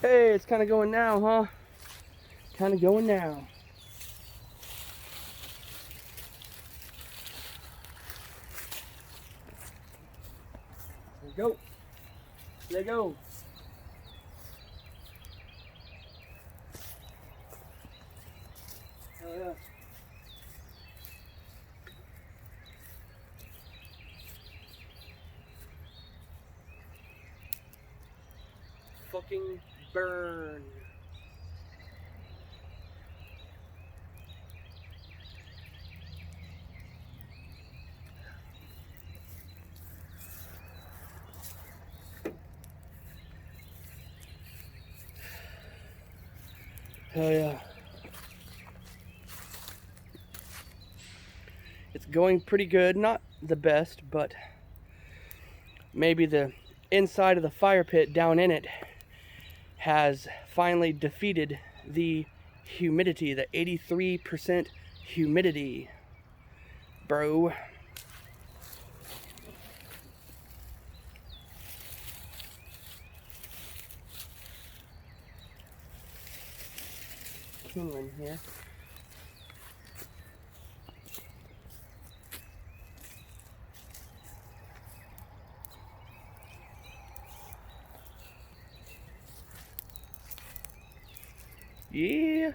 Hey, it's kind of going now, huh? Kind of going now. There you go. There you go. Oh, yeah. Fucking burn. Hell yeah. It's going pretty good. Not the best, but maybe the inside of the fire pit down in it has finally defeated the humidity, the 83% humidity, bro. Kindling here. Yeah.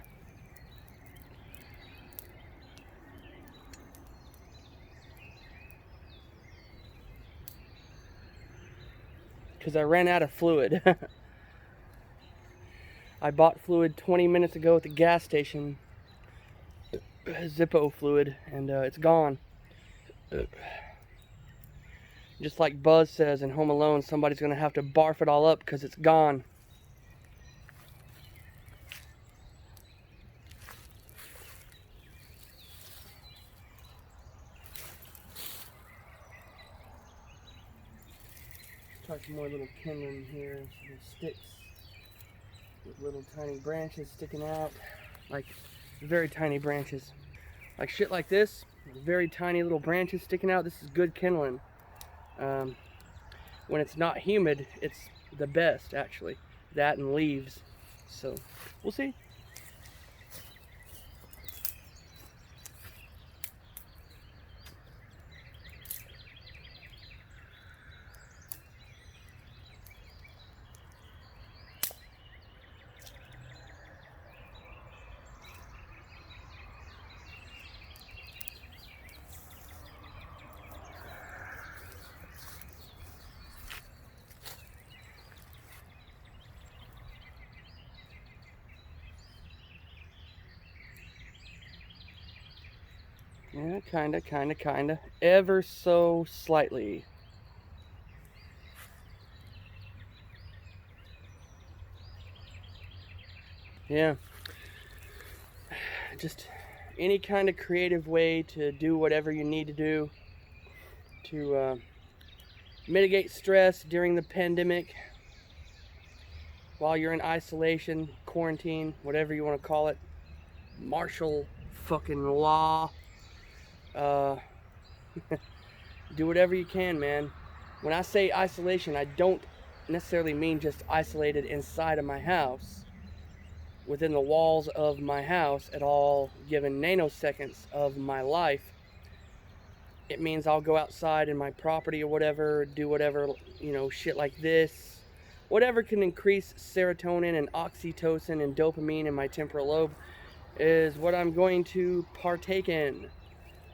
Because I ran out of fluid. I bought fluid 20 minutes ago at the gas station. Zippo fluid, and it's gone. Just like Buzz says in Home Alone, somebody's gonna have to barf it all up because it's gone. Try some more little kindling here, some sticks with little tiny branches sticking out, like very tiny branches. Like shit like this, very tiny little branches sticking out. This is good kindling. When it's not humid, it's the best actually. That and leaves. So we'll see. Yeah, kinda. Ever so slightly. Yeah. Just any kind of creative way to do whatever you need to do to mitigate stress during the pandemic while you're in isolation, quarantine, whatever you want to call it. Martial fucking law. Uh, do whatever you can, man. When I say isolation, I don't necessarily mean just isolated inside of my house, within the walls of my house at all given nanoseconds of my life. It means I'll go outside in my property or whatever, do whatever, shit like this. Whatever can increase serotonin and oxytocin and dopamine in my temporal lobe is what I'm going to partake in.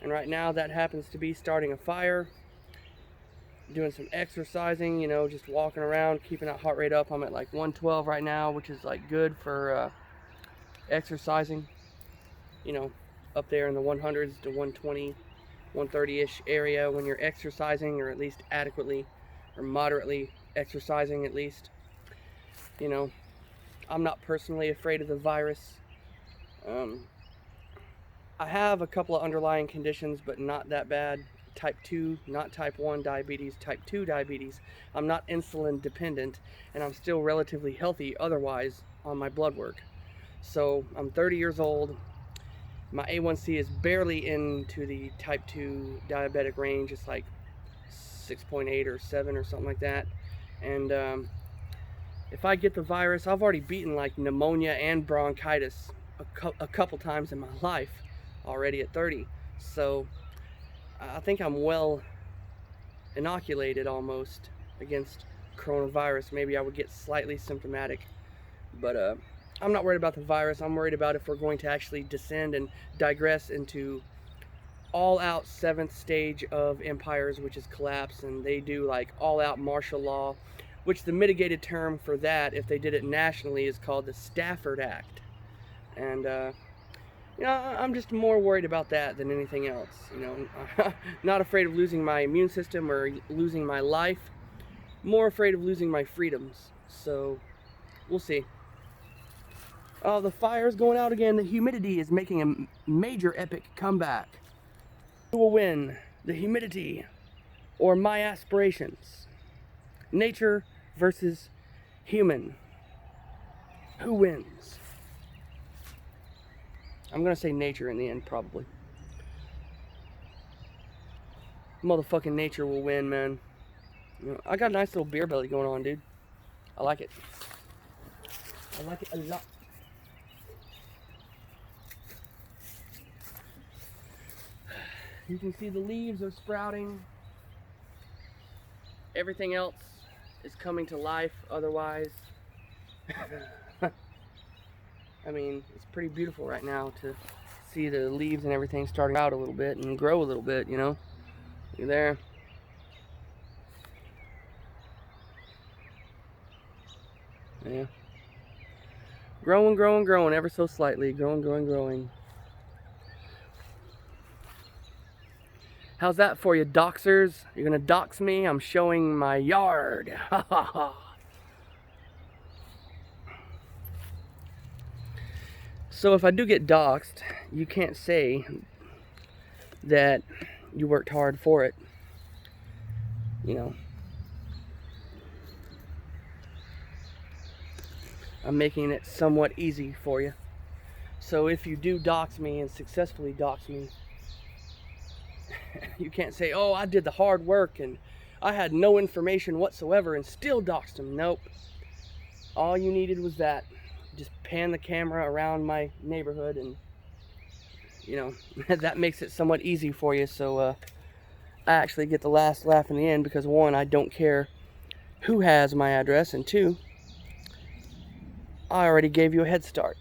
And right now that happens to be starting a fire, doing some exercising, just walking around, keeping that heart rate up. I'm at like 112 right now, which is like good for exercising, up there in the 100s to 120, 130-ish area when you're exercising, or at least adequately or moderately exercising at least. I'm not personally afraid of the virus. I have a couple of underlying conditions, but not that bad. Type 2, not type 1 diabetes, type 2 diabetes. I'm not insulin dependent, and I'm still relatively healthy otherwise on my blood work. So I'm 30 years old. My A1C is barely into the type 2 diabetic range. It's like 6.8 or 7 or something like that. And if I get the virus, I've already beaten like pneumonia and bronchitis a couple times in my life already at 30. So I think I'm well inoculated almost against coronavirus. Maybe I would get slightly symptomatic, but I'm not worried about the virus. I'm worried about if we're going to actually descend and digress into all-out 7th stage of empires, which is collapse, and they do like all-out martial law, which the mitigated term for that, if they did it nationally, is called the Stafford Act. And you know, I'm just more worried about that than anything else. You know, not afraid of losing my immune system or losing my life. More afraid of losing my freedoms. So, we'll see. Oh, the fire's going out again. The humidity is making a major epic comeback. Who will win? The humidity or my aspirations? Nature versus human. Who wins? I'm gonna say nature in the end, probably. Motherfucking nature will win, man. You know, I got a nice little beer belly going on, dude. I like it. I like it a lot. You can see the leaves are sprouting. Everything else is coming to life otherwise. I mean, it's pretty beautiful right now to see the leaves and everything starting out a little bit and grow a little bit, you know. You're there. Yeah. Growing, growing, growing, ever so slightly. Growing, growing, growing. How's that for you, doxers? You're gonna dox me? I'm showing my yard. Ha ha ha. So if I do get doxed, you can't say that you worked hard for it. You know. I'm making it somewhat easy for you. So if you do dox me and successfully dox me, you can't say, oh, I did the hard work and I had no information whatsoever and still doxed him. Nope. All you needed was that. Just pan the camera around my neighborhood and, you know, that makes it somewhat easy for you. So I actually get the last laugh in the end because, one, I don't care who has my address, and two, I already gave you a head start.